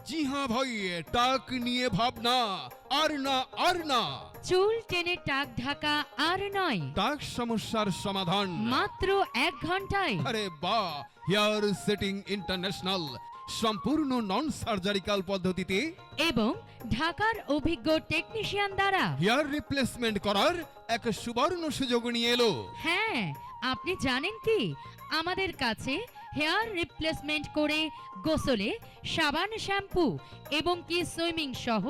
জি হ্যাঁ ভাই, টাক নিয়ে ভাবনা আর না আর না। চুল টেনে টাক ঢাকা আর নয়, টাক সমস্যার সমাধান মাত্র 1 ঘন্টায়। আরে বাহ, হেয়ার সেটিং ইন্টারন্যাশনাল সম্পূর্ণ নন সার্জারিক্যাল পদ্ধতিতে এবং ঢাকার অভিজ্ঞ টেকনিশিয়ান দ্বারা। হেয়ার রিপ্লেসমেন্ট করার এক সুবর্ণ সুযোগ নিয়ে এলো। হ্যাঁ, আপনি জানেন কি আমাদের কাছে হেয়ার রিপ্লেসমেন্ট করে গোসলে সাবান, শ্যাম্পু এবং কি সুইমিং সহ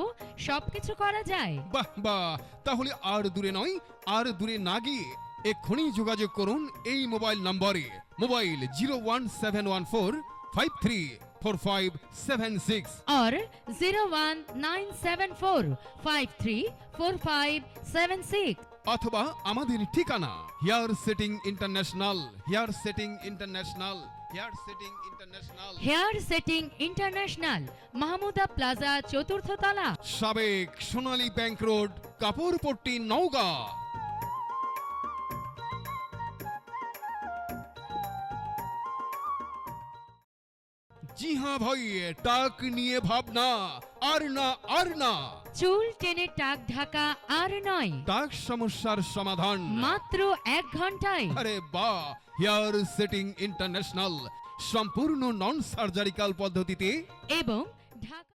সবকিছু করা যায়। বাহ বাহ, তাহলে আর দূরে নয়, আর দূরে না গিয়ে এক্ষুনি যোগাযোগ করুন এই মোবাইল নম্বরে। মোবাইল 01714534576 और 01974534576 অথবা আমাদের ঠিকানা hair setting international, hair setting international, hair setting international, hair setting international, Mahmuda plaza, 4র্থ তলা। সাবেক সোনালী ব্যাংক রোড, কাপড়পট্টি, নওগাঁ। জি হ্যাঁ ভাই, টাক নিয়ে ভাবনা আর না আর না। চুল টেনে টাক ঢাকা আর নয়, টাক সমস্যার সমাধান মাত্র 1 ঘন্টায়। আরে বাহ, হেয়ার সেটিং ইন্টারন্যাশনাল সম্পূর্ণ নন সার্জারিক্যাল পদ্ধতিতে এবং ঢাকা